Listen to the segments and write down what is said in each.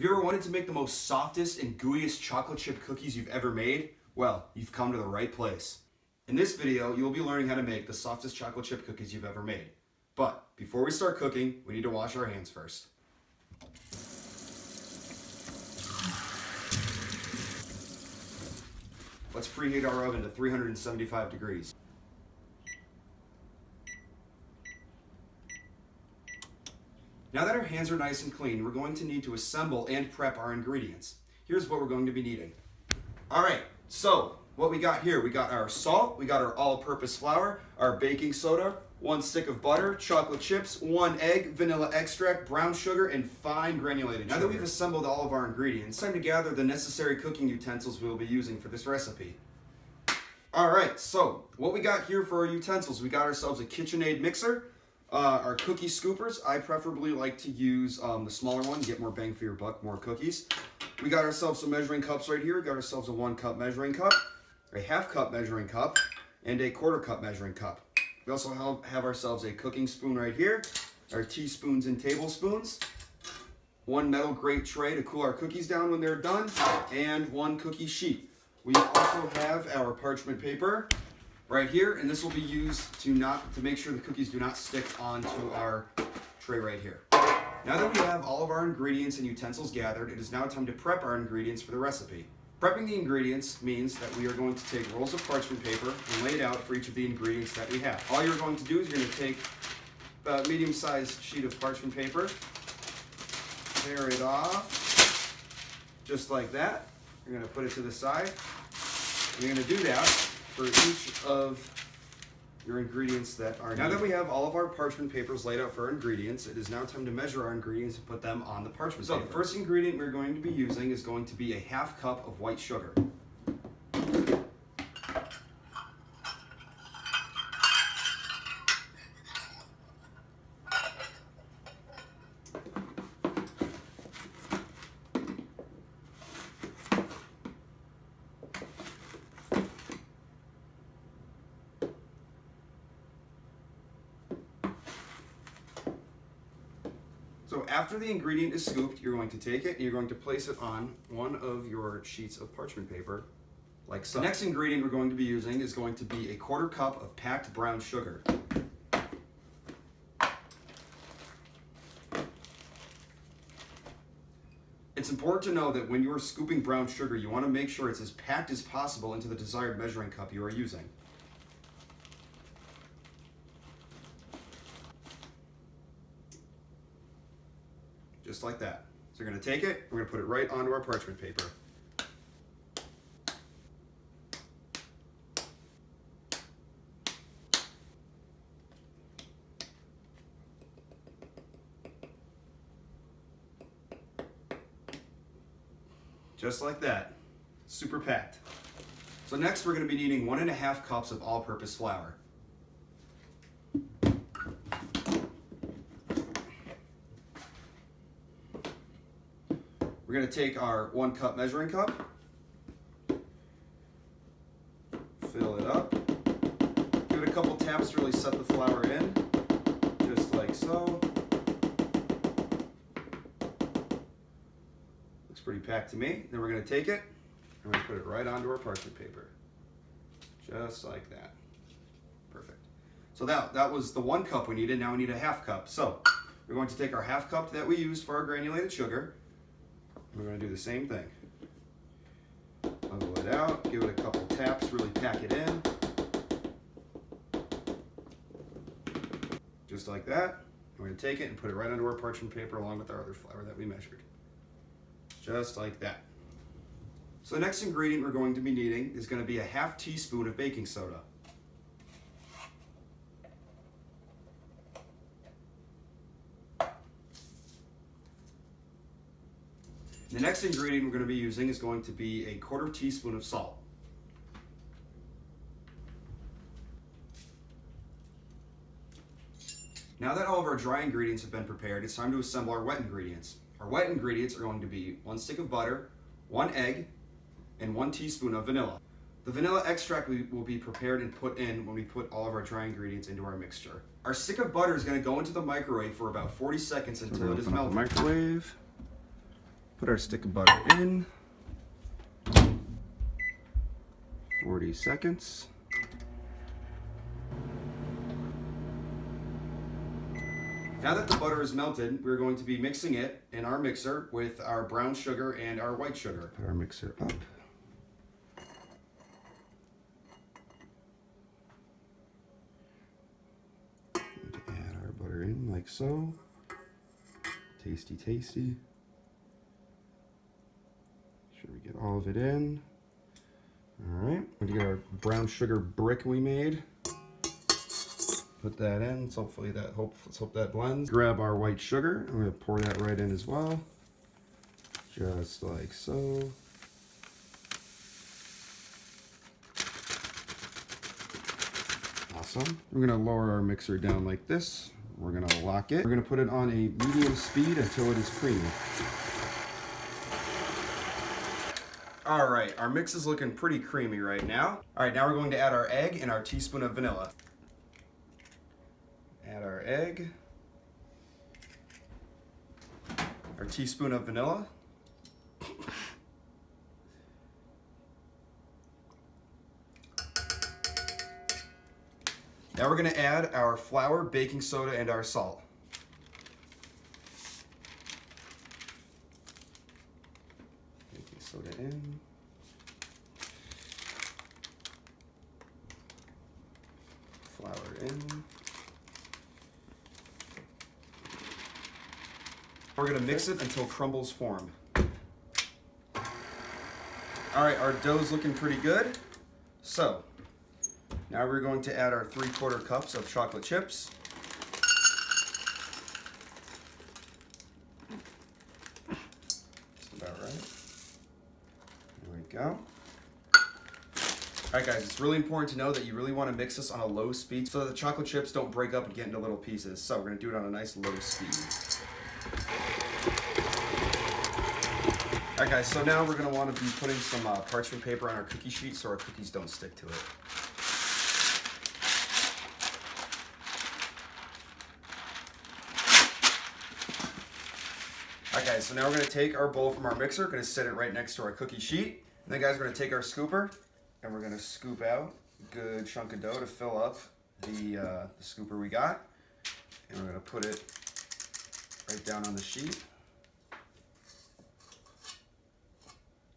Have you ever wanted to make the most softest and gooeyest chocolate chip cookies you've ever made? Well, you've come to the right place. In this video, you will be learning how to make the softest chocolate chip cookies you've ever made. But before we start cooking, we need to wash our hands first. Let's preheat our oven to 375 degrees. Now that our hands are nice and clean, we're going to need to assemble and prep our ingredients. Here's what we're going to be needing. Alright, so what we got here, we got our salt, we got our all-purpose flour, our baking soda, 1 stick of butter, chocolate chips, 1 egg, vanilla extract, brown sugar, and fine granulated sugar. Now that we've assembled all of our ingredients, it's time to gather the necessary cooking utensils we will be using for this recipe. Alright, so what we got here for our utensils, we got ourselves a KitchenAid mixer, our cookie scoopers. I preferably like to use the smaller one, get more bang for your buck, more cookies. We got ourselves some measuring cups right here. We got ourselves a 1 cup measuring cup, a 1/2 cup measuring cup, and a 1/4 cup measuring cup. We also have ourselves a cooking spoon right here, our teaspoons and tablespoons, 1 metal grate tray to cool our cookies down when they're done, and 1 cookie sheet. We also have our parchment paper right here, and this will be used to make sure the cookies do not stick onto our tray right here. Now that we have all of our ingredients and utensils gathered, it is now time to prep our ingredients for the recipe. Prepping the ingredients means that we are going to take rolls of parchment paper and lay it out for each of the ingredients that we have. All you're going to do is you're going to take a medium-sized sheet of parchment paper, tear it off, just like that. You're going to put it to the side. You're going to do that for each of your ingredients that are needed. Now that we have all of our parchment papers laid out for our ingredients, it is now time to measure our ingredients and put them on the parchment paper. So the first ingredient we're going to be using is going to be a 1/2 cup of white sugar. So after the ingredient is scooped, you're going to take it and you're going to place it on one of your sheets of parchment paper, like so. The next ingredient we're going to be using is going to be a 1/4 cup of packed brown sugar. It's important to know that when you're scooping brown sugar, you want to make sure it's as packed as possible into the desired measuring cup you are using. Just like that. So we're going to take it, we're going to put it right onto our parchment paper. Just like that. Super packed. So next we're going to be needing 1 1/2 cups of all-purpose flour. We're going to take our 1 cup measuring cup, fill it up, give it a couple taps to really set the flour in, just like so. Looks pretty packed to me. Then we're going to take it and we're going to put it right onto our parchment paper, just like that. Perfect. So that was the 1 cup we needed. Now we need a 1/2 cup. So we're going to take our 1/2 cup that we used for our granulated sugar. We're going to do the same thing. Level it out, give it a couple taps, really pack it in. Just like that. We're going to take it and put it right onto our parchment paper along with our other flour that we measured. Just like that. So the next ingredient we're going to be needing is going to be a 1/2 teaspoon of baking soda. The next ingredient we're going to be using is going to be a 1/4 teaspoon of salt. Now that all of our dry ingredients have been prepared, it's time to assemble our wet ingredients. Our wet ingredients are going to be 1 stick of butter, 1 egg, and 1 teaspoon of vanilla. The vanilla extract will be prepared and put in when we put all of our dry ingredients into our mixture. Our stick of butter is going to go into the microwave for about 40 seconds until it is melted. Microwave. Put our stick of butter in. 40 seconds. Now that the butter is melted, we're going to be mixing it in our mixer with our brown sugar and our white sugar. Put our mixer up. And add our butter in like so. Tasty, tasty. Make sure we get all of it in. All right, we're gonna get our brown sugar brick we made. Put that in. So hopefully let's hope that blends. Grab our white sugar. I'm gonna pour that right in as well, just like so. Awesome. We're gonna lower our mixer down like this. We're gonna lock it. We're gonna put it on a medium speed until it is creamy. All right, our mix is looking pretty creamy right now. All right, now we're going to add our egg and our teaspoon of vanilla. Add our egg, our teaspoon of vanilla, now we're going to add our flour, baking soda, and our salt. Baking soda in. Flour in. We're going to mix it until crumbles form. All right, our dough's looking pretty good. So, now we're going to add our 3/4 cups of chocolate chips. Just about right. There we go. All right, guys, it's really important to know that you really want to mix this on a low speed so that the chocolate chips don't break up and get into little pieces. So we're going to do it on a nice low speed. All right, guys, so now we're going to want to be putting some parchment paper on our cookie sheet so our cookies don't stick to it. All right, guys, so now we're going to take our bowl from our mixer, going to set it right next to our cookie sheet. And then, guys, we're going to take our scooper, and we're going to scoop out a good chunk of dough to fill up the scooper we got. And we're going to put it right down on the sheet.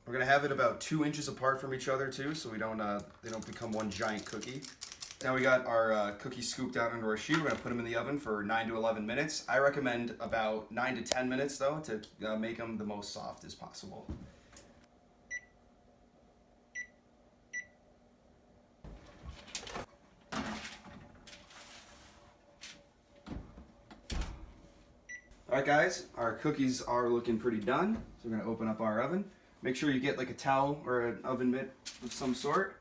We're going to have it about 2 inches apart from each other, too, so they don't become one giant cookie. Now we got our cookies scooped out under our sheet. We're going to put them in the oven for 9 to 11 minutes. I recommend about 9 to 10 minutes, though, to make them the most soft as possible. All right, guys, our cookies are looking pretty done. So we're going to open up our oven. Make sure you get like a towel or an oven mitt of some sort.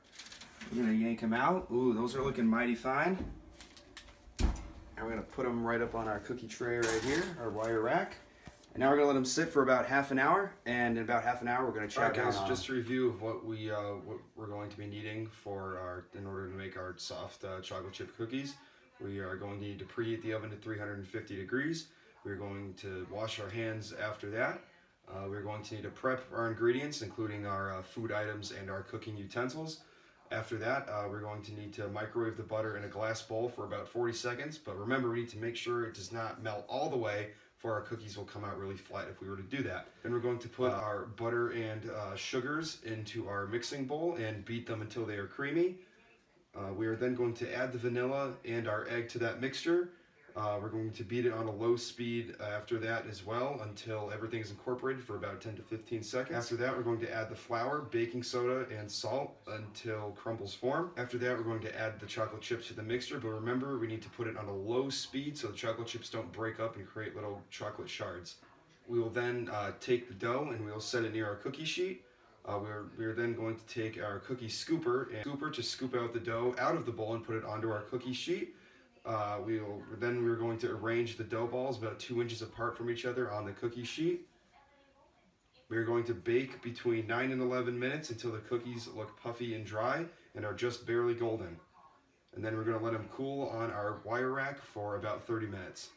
We're going to yank them out. Ooh, those are looking mighty fine. And we're going to put them right up on our cookie tray right here, our wire rack. And now we're going to let them sit for about half an hour. And in about half an hour, we're going to check out. Guys, just a review of what we're going to be needing in order to make our soft chocolate chip cookies. We are going to need to preheat the oven to 350 degrees. We're going to wash our hands after that. We're going to need to prep our ingredients, including our food items and our cooking utensils. After that, we're going to need to microwave the butter in a glass bowl for about 40 seconds. But remember, we need to make sure it does not melt all the way, for our cookies will come out really flat if we were to do that. Then we're going to put our butter and sugars into our mixing bowl and beat them until they are creamy. We are then going to add the vanilla and our egg to that mixture. We're going to beat it on a low speed after that as well until everything is incorporated for about 10 to 15 seconds. After that, we're going to add the flour, baking soda, and salt until crumbles form. After that, we're going to add the chocolate chips to the mixture, but remember, we need to put it on a low speed so the chocolate chips don't break up and create little chocolate shards. We will then take the dough and we will set it near our cookie sheet. We're then going to take our cookie scooper to scoop out the dough out of the bowl and put it onto our cookie sheet. We're going to arrange the dough balls about 2 inches apart from each other on the cookie sheet. We're going to bake between 9 and 11 minutes until the cookies look puffy and dry and are just barely golden. And then we're going to let them cool on our wire rack for about 30 minutes.